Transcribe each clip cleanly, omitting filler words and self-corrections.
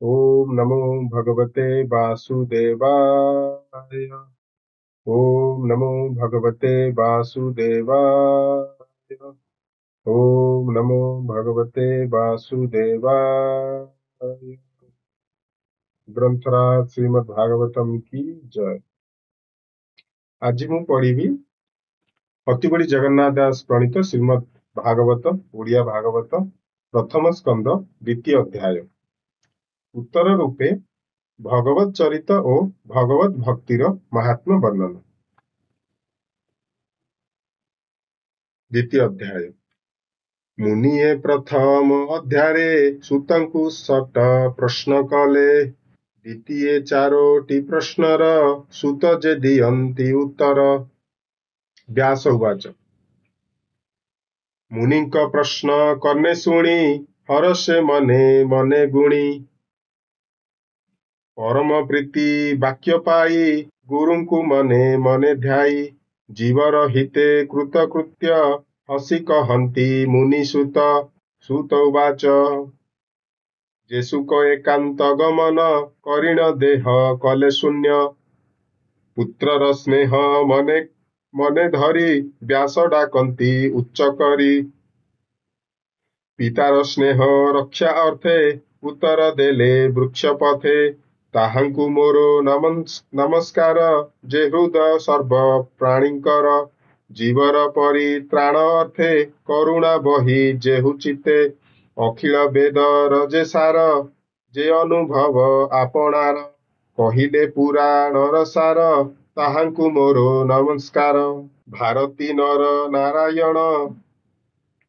ओम नमो भगवते वासुदेवाय। ओम नमो भगवते वासुदेवाय। ओम नमो भगवते वासुदेवाय। ग्रंथराज श्रीमद् भागवतम की जय। आज ମୁଁ ପଢିବି ଅତିବଡ଼ି ଜଗନ୍ନାଥ ଦାସ ପ୍ରଣୀତ ଶ୍ରୀମଦ୍ ଭାଗବତ ଓଡ଼ିଆ ଭାଗବତ ପ୍ରଥମ ସ୍କନ୍ଧ ଦ୍ୱିତୀୟ ଅଧ୍ୟାୟ। ଉତ୍ତର ରୂପେ ଭଗବତ ଚରିତ ଓ ଭଗବତ ଭକ୍ତିର ମାହାତ୍ମ୍ୟ ବର୍ଣ୍ଣନ। ଦ୍ୱିତୀୟ ଅଧ୍ୟାୟ। ମୁନିଏ ପ୍ରଥମ ଅଧ୍ୟାୟରେ ସୂତଙ୍କୁ ଶତ ପ୍ରଶ୍ନ କଲେ। ଦ୍ୱିତୀୟ ଚାରୋଟି ପ୍ରଶ୍ନର ସୂତ ଯେ ଦିଅନ୍ତି ଉତ୍ତର। ବ୍ୟାସ ଉବାଚ। ମୁନିଙ୍କ ପ୍ରଶ୍ନ କର୍ଣ୍ଣେ ଶୁଣି ହରଷେ ମନେ ମନେ ଗୁଣି। ପରମ ପ୍ରୀତି ବାକ୍ୟ ପାଇ ଗୁରୁଙ୍କୁ ମନେ ମନେ ଧ୍ୟାଇ। ଜୀବର ହିତେ କୃତକୃତ୍ୟ ହସି କହନ୍ତି ମୁନିସୁତ। ସୁତ ଉବାଚ। ଯେ ସୁକ ଏକାନ୍ତ ଗମନ କରିଣ ଦେହ କଲେ ଶୂନ୍ୟ। ପୁତ୍ରର ସ୍ନେହ ମନେ ମନେ ଧରି ବ୍ୟାସ ଡାକନ୍ତି ଉଚ୍ଚ କରି। ପିତାର ସ୍ନେହ ରକ୍ଷା ଅର୍ଥେ ଉତ୍ତର ଦେଲେ ବୃକ୍ଷ ପଥେ। ତାହାଙ୍କୁ ମୋର ନମସ୍କାର ଯେ ହୃଦୟ ସର୍ବ ପ୍ରାଣୀଙ୍କର। ଜୀବର ପରିତ୍ରାଣ ଅର୍ଥେ କରୁଣା ବହି ଯେହୁ ଚିତେ। ଅଖିଳ ବେଦର ଯେ ସାର ଯେ ଅନୁଭବ ଆପଣାର। କହିଲେ ପୁରାଣର ସାର ତାହାଙ୍କୁ ମୋର ନମସ୍କାର। ଭାରତୀ ନର ନାରାୟଣ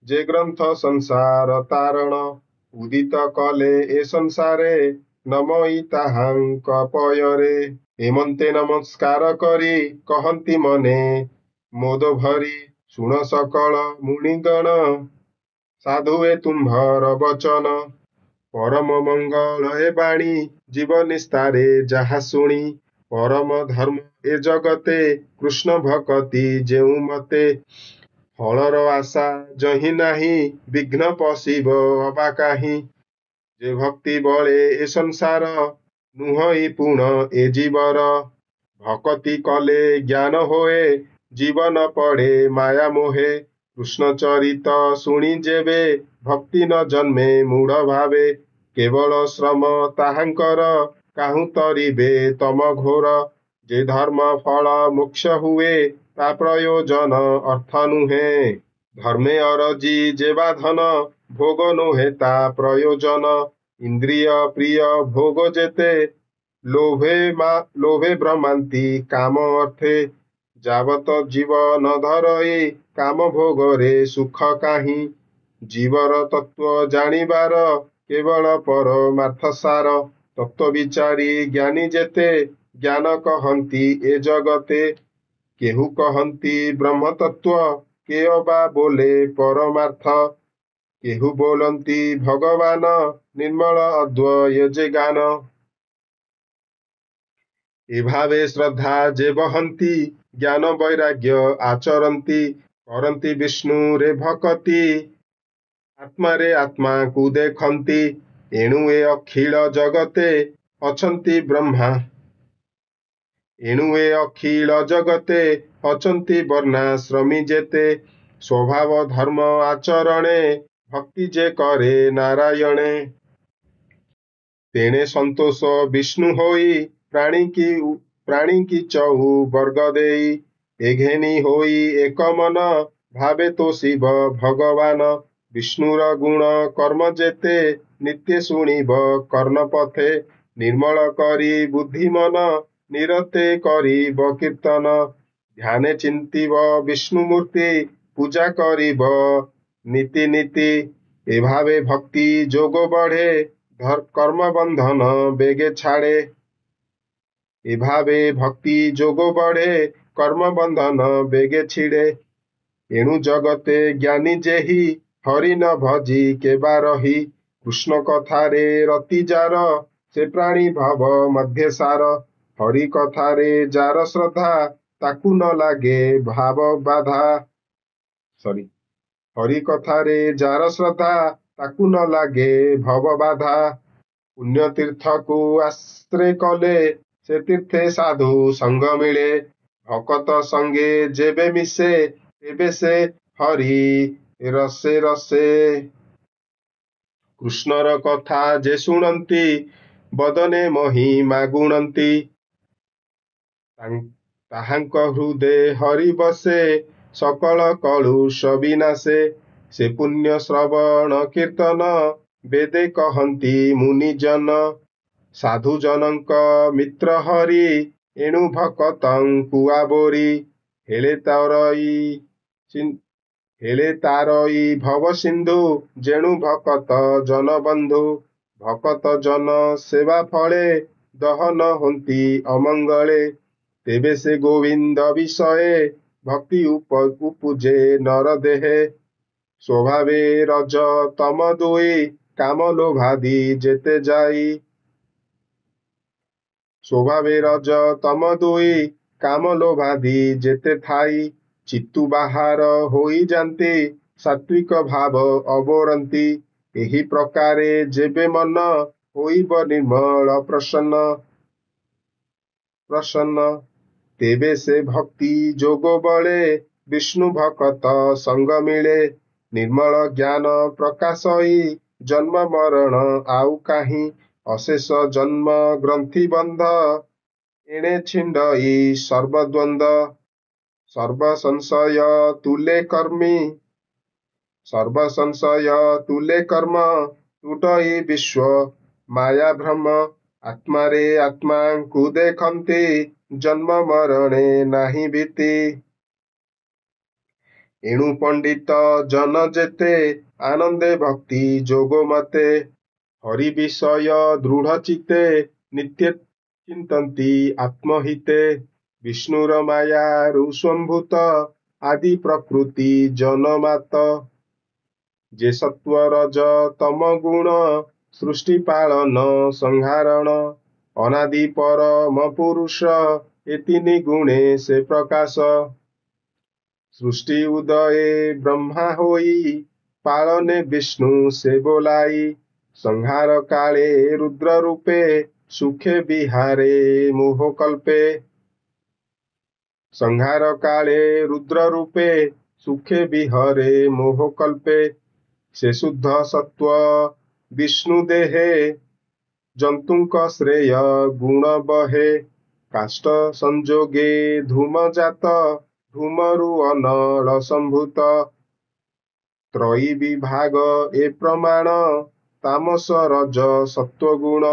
ଯେ ଗ୍ରନ୍ଥ ସଂସାର ତାରଣ। ଉଦିତ କଲେ ଏ ସଂସାରେ ନମଇ ତାହାଙ୍କ ପୟରେ। ଏମନ୍ତେ ନମସ୍କାର କରି କହନ୍ତି ମନେ ମୋଦ ଭରି। ଶୁଣ ସକଳ ମୁନିଗଣ ସାଧୁ ଏ ତୁମ୍ଭର ବଚନ। ପରମ ମଙ୍ଗଳ ଏ ବାଣୀ ଜୀବ ନିସ୍ତାରେ ଯାହା ଶୁଣି। ପରମ ଧର୍ମ ଏ ଜଗତେ କୃଷ୍ଣ ଭକତି ଯେଉଁ ମତେ। ଫଳର ଆଶା ଯହିଁ ନାହିଁ ବିଘ୍ନ ପଶିବ ଅବା କାହିଁ। ଯେ ଭକ୍ତି ବଳେ ଏ ସଂସାର ନୁହଁଇ ପୁଣ ଏ ଜୀବର। ଭକତି କଲେ ଜ୍ଞାନ ହୋଏ ଜୀବନ ପଡ଼େ ମାୟା ମୋହେ। କୃଷ୍ଣ ଚରିତ ଶୁଣି ଯେବେ ଭକ୍ତି ନ ଜନ୍ମେ ମୂଢ଼ ଭାବେ। କେବଳ ଶ୍ରମ ତାହାଙ୍କର କାହୁଁ ତରିବେ ତମ ଘୋର। ଯେ ଧର୍ମ ଫଳ ମୋକ୍ଷ ହୁଏ ତା ପ୍ରୟୋଜନ ଅର୍ଥ ନୁହେଁ। ଧର୍ମେ ଅରଜି ଯେ ବାଧନ ଭୋଗ ନୁହେଁ ତା ପ୍ରୟୋଜନ। ଇନ୍ଦ୍ରିୟ ପ୍ରିୟ ଭୋଗ ଯେତେ ଲୋଭେ ଭ୍ରମାନ୍ତି କାମ ଅର୍ଥେ। ଯାବତ ଜୀବନ ଧରଇ କାମ ଭୋଗରେ ସୁଖ କାହିଁ। ଜୀବର ତତ୍ତ୍ୱ ଜାଣିବାର କେବଳ ପରମାର୍ଥ ସାର। ତତ୍ତ୍ୱ ବିଚାରି ଜ୍ଞାନୀ ଯେତେ ଜ୍ଞାନ କହନ୍ତି ଏ ଜଗତେ। କେହୁ କହନ୍ତି ବ୍ରହ୍ମ ତତ୍ତ୍ୱ କେହ ବା ବୋଲେ ପରମାର୍ଥ। କେହୁ ବୋଲନ୍ତି ଭଗବାନ ନିର୍ମଳ ଅଦ୍ୱୟ ଯେ ଜ୍ଞାନ। ଏଭାବେ ଶ୍ରଦ୍ଧା ଯେ ବହନ୍ତି ଜ୍ଞାନ ବୈରାଗ୍ୟ ଆଚରନ୍ତି। କରନ୍ତି ବିଷ୍ଣୁରେ ଭକତି ଆତ୍ମାରେ ଆତ୍ମାକୁ ଦେଖନ୍ତି। ଏଣୁ ଏ ଅଖିଳ ଜଗତେ ଅଛନ୍ତି ବ୍ରହ୍ମା। ଏଣୁ ଏ ଅଖିଳ ଜଗତେ ଅଛନ୍ତି ବର୍ଣ୍ଣାଶ୍ରମୀ ଯେତେ। ସ୍ୱଭାବ ଧର୍ମ ଆଚରଣେ ଭକ୍ତି ଯେ କରେ ନାରାୟଣେ। ତେଣେ ସନ୍ତୋଷ ବିଷ୍ଣୁ ହୋଇ ପ୍ରାଣୀକି ଚହୁ ବର୍ଗ ଦେଇ। ଏ ଘେନି ହୋଇ ଏକ ମନ ଭାବେ ତ ଶିବ ଭଗବାନ। ବିଷ୍ଣୁର ଗୁଣ କର୍ମ ଯେତେ ନିତ୍ୟ ଶୁଣିବ କର୍ଣ୍ଣ ପଥେ। ନିର୍ମଳ କରି ବୁଦ୍ଧି ମନ ନିରତେ କରିବ କୀର୍ତ୍ତନ। ଧ୍ୟାନେ ଚିନ୍ତିବ ବିଷ୍ଣୁ ମୂର୍ତ୍ତି ପୂଜା କରିବ ନୀତି ନୀତି। ଏଭାବେ ଭକ୍ତି ଯୋଗ ବଢ଼େ କର୍ମ ବନ୍ଧନ ବେଗେ ଛାଡ଼େ। ଏଭାବେ ଭକ୍ତି ଯୋଗ ବଢ଼େ କର୍ମ ବନ୍ଧନ ବେଗେ ଛିଡ଼େ। ଏଣୁ ଜଗତେ ଜ୍ଞାନୀ ଯେହି ହରି ନ ଭଜି କେବା ରହି। କୃଷ୍ଣ କଥାରେ ରତି ଯାର ସେ ପ୍ରାଣୀ ଭବ ମଧ୍ୟ ସାର। ହରି କଥାରେ ଯାର ଶ୍ରଦ୍ଧା ତାକୁ ନ ଲାଗେ ଭାବ ବାଧା। ହରି କଥାରେ ଯାର ଶ୍ରଦ୍ଧା ତାକୁ ନ ଲାଗେ ଭବ ବାଧା। पुण्य तीर्थକୁ ଆଶ୍ରୟ କଲେ ସେ ତୀର୍ଥେ ସାଧୁ ସଙ୍ଗ ମିଳେ। ଭକତ ସଙ୍ଗେ ଯେବେ ମିଶେ ତେବେ ସେ ହରି ରସେ ରସେ। କୃଷ୍ଣର କଥା ଯେ ଶୁଣନ୍ତି ବଦନେ ମହିମା ଗୁଣନ୍ତି। ତାହାଙ୍କ ହୃଦେ ହରି ବସେ ସକଳ କଳୁଷ ବିନାଶେ। ସେ ପୁଣ୍ୟ ଶ୍ରବଣ କୀର୍ତ୍ତନ ବେଦେ କହନ୍ତି ମୁନିଜନ। ସାଧୁଜନଙ୍କ ମିତ୍ର ହରି ଏଣୁ ଭକତଙ୍କୁ ଆବୋରି। ହେଳେ ତାରଇ ଭବ ସିନ୍ଧୁ ଯେଣୁ ଭକତ ଜନ ବନ୍ଧୁ। ଭକତ ଜନ ସେବା ଫଳେ ଦହନ ହୁଅନ୍ତି ଅମଙ୍ଗଳେ। ତେବେ ସେ ଗୋବିନ୍ଦ ବିଷये ଭକ୍ତି ଉପୁଜେ ନର ଦେହେ। ସ୍ୱଭାବେ ରଜ ତମ ଦୁଇ କାମ ଲୋଭାଦି ଯେତେ ଯାଇ। ସ୍ୱଭାବେ ରଜ ତମ ଦୁଇ କାମ ଲୋଭାଦି ଯେତେ ଥାଇ। ଚିତ୍ତୁ ବାହାର ହୋଇଯାନ୍ତି ସାତ୍ವಿକ ଭାବ ଅବରନ୍ତି। ଏହି ପ୍ରକାରେ ଯେବେ ମନ ହୋଇବ ନିର୍ମଳ ପ୍ରସନ୍ନ। ତେବେ ସେ ଭକ୍ତି ଯୋଗ ବଳେ ବିଷ୍ଣୁ ଭକତ ସଙ୍ଗ ମିଳେ। ନିର୍ମଳ ଜ୍ଞାନ ପ୍ରକାଶଇ ଜନ୍ମ ମରଣ ଆଉ କାହିଁ। ଅଶେଷ ଜନ୍ମ ଗ୍ରନ୍ଥି ବନ୍ଧ ଏଣେ ଛିଣ୍ଡଇ ସର୍ବଦ୍ୱନ୍ଦ। ସର୍ବ ସଂଶୟ ତୁଲେ କର୍ମ ତୁଟଇ ବିଶ୍ୱ ମାୟା ଭ୍ରମ। ଆତ୍ମାରେ ଆତ୍ମାଙ୍କୁ ଦେଖନ୍ତି ଜନ୍ମ ମରଣେ ନାହିଁ ଭୀତି। ଏଣୁ ପଣ୍ଡିତ ଜନ ଯେତେ ଆନନ୍ଦେ ଭକ୍ତି ଯୋଗ ମତେ। ହରି ବିଷୟ ଦୃଢ଼ ଚିତ୍ତେ ନିତ୍ୟ ଚିନ୍ତନ୍ତି ଆତ୍ମହିତେ। ବିଷ୍ଣୁର ମାୟାରୁ ସମ୍ଭୂତ ଆଦି ପ୍ରକୃତି ଜନମାତ। ଯେ ସତ୍ୱ ରଜ ତମ ଗୁଣ ସୃଷ୍ଟି ପାଳନ ସଂହାରଣ। ଅନାଦି ପରମ ପୁରୁଷ ଏ ତିନି ଗୁଣେ ସେ ପ୍ରକାଶ। ସୃଷ୍ଟି ଉଦୟେ ବ୍ରହ୍ମା ହୋଇ ପାଳନେ ବିଷ୍ଣୁ ସେ ବୋଲାଇ। ସଂହାର କାଳେ ରୁଦ୍ର ରୂପେ ସୁଖେ ବିହାରେ ମୋହ କଲ୍ପେ। ସଂହାର କାଳେ ରୁଦ୍ର ରୂପେ ସୁଖେ ବିହରେ ମୋହ କଲ୍ପେ। ସେ ଶୁଦ୍ଧ ସତ୍ୱ ବିଷ୍ଣୁ ଦେହେ ଜନ୍ତୁଙ୍କ ଶ୍ରେୟ ଗୁଣ ବହେ। କାଷ୍ଠ ସଂଯୋଗେ ଧୂମ ଜାତ ଧୂମରୁ ଅନଳ ସମ୍ଭୂତ। ତ୍ରୟୀ ବିଭାଗ ଏ ପ୍ରମାଣ ତାମସ ରଜ ସତ୍ୱ ଗୁଣ।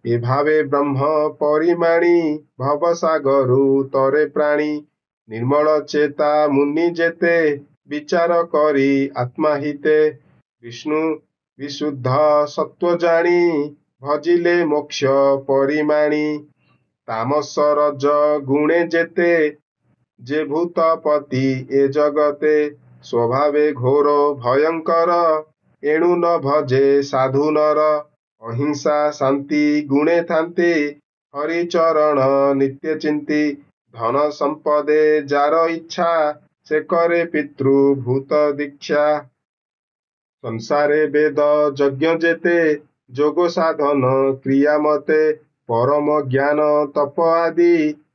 ଏ ଭାବେ ବ୍ରହ୍ମ ପରିମାଣି ଭବସାଗରୁ ତରେ ପ୍ରାଣୀ। ନିର୍ମଳ ଚେତା ମୁନି ଯେତେ ବିଚାର କରି ଆତ୍ମାହିତେ। ବିଷ୍ଣୁ ବିଶୁଦ୍ଧ ସତ୍ୱ ଜାଣି ଭଜିଲେ ମୋକ୍ଷ ପରିମାଣି। ତାମସ ରଜ ଗୁଣେ ଯେତେ ଯେ ଭୂତପତି ଏ ଜଗତେ। ସ୍ୱଭାବେ ଘୋର ଭୟଙ୍କର ଏଣୁ ନ ଭଜେ ସାଧୁ ନର। ଅହିଂସା ଶାନ୍ତି ଗୁଣେ ଥାନ୍ତି ହରିଚରଣ ନିତ୍ୟ ଚିନ୍ତି। ଧନ ସମ୍ପଦେ ଯାର ଇଚ୍ଛା ସେ କରେ ପିତୃଭୂତ ଦୀକ୍ଷା। ସଂସାରେ ବେଦ ଯଜ୍ଞ ଯେତେ ଯୋଗ ସାଧନ କ୍ରିୟା ମତେ। ପରମ ଜ୍ଞାନ ତପ ଆଦି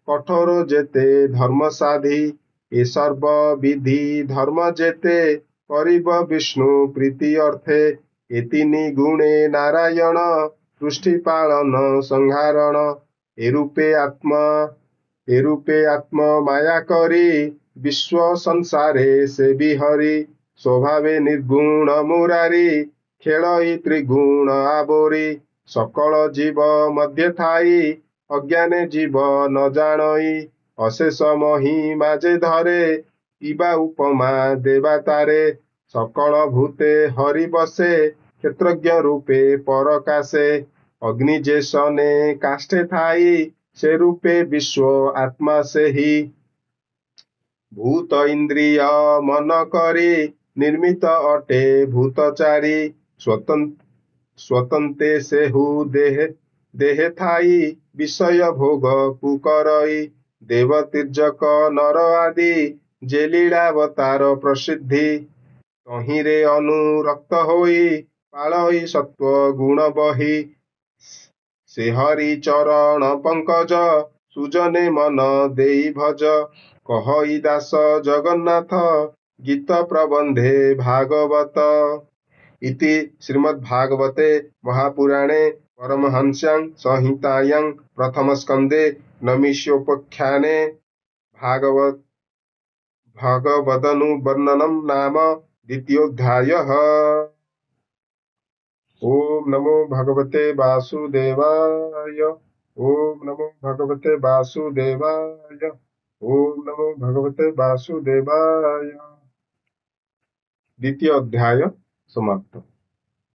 କଠୋର ଯେତେ ଧର୍ମ ସାଧି। ଏ ସର୍ବ ବିଧି ଧର୍ମ ଯେତେ କରିବ ବିଷ୍ଣୁ ପ୍ରୀତି ଅର୍ଥେ। ଏ ତିନି ଗୁଣେ ନାରାୟଣ ସୃଷ୍ଟି ପାଳନ ସଂହାରଣ। ଏ ରୂପେ ଆତ୍ମ ମାୟା କରି ବିଶ୍ୱ ସଂସାରେ ସେ ବିହରି। ସ୍ୱଭାବେ ନିର୍ଗୁଣ ମୁରାରି ଖେଳଇ ତ୍ରିଗୁଣ ଆବୋରି। ସକଳ ଜୀବ ମଧ୍ୟ ଥାଇ ଅଜ୍ଞାନେ ଜୀବ ନ ଜାଣଇ। ଅଶେଷ ମହିମା ଯେ ଧରେ ଇବା ଉପମା ଦେବା ତାରେ। ସକଳ ଭୂତେ ହରି ବସେ କ୍ଷେତ୍ରଜ୍ଞ ରୂପେ ପରକାଶେ। ଅଗ୍ନି ଯେ ସନେ କାଷ୍ଠେ ଥାଇ ସେ ରୂପେ ବିଶ୍ୱ ଆତ୍ମା ସେହି। ଭୂତ ଇନ୍ଦ୍ରିୟ ମନ କରି ନିର୍ମିତ ଅଟେ ଭୂତ ଚାରି। ସ୍ୱତନ୍ତେ ସେହୁ ଦେହେ ଥାଇ ବିଷୟ ଭୋଗ କୁ କରଇ। ଦେବ ତୀର୍ଯ୍ୟକ ନର ଆଦି ଯେ ଲୀଳାବତାର ପ୍ରସିଦ୍ଧି। ତହିଁରେ ଅନୁରକ୍ତ ହୋଇ ପାଳଇ ସତ୍ୱ ଗୁଣ ବହି। ସେ ହରି ଚରଣ ପଙ୍କଜ ସୁଜନେ ମନ ଦେଇ ଭଜ। କହଇ ଦାସ ଜଗନ୍ନାଥ ଗୀତ ପ୍ରବନ୍ଧେ ଭାଗବତ। इति श्रीमद्भागवते महापुराणे परमहंस्यां संहितायां प्रथमस्कन्धे नमिषोपाख्याने भागवत भगवदनुवर्णनं नाम द्वितीयोऽध्यायः। ओम नमो भगवते वासुदेवाय। ओम नमो भगवते वासुदेवाय। ओम नमो भगवते वासुदेवाय। द्वितीय अध्याय समाप्त।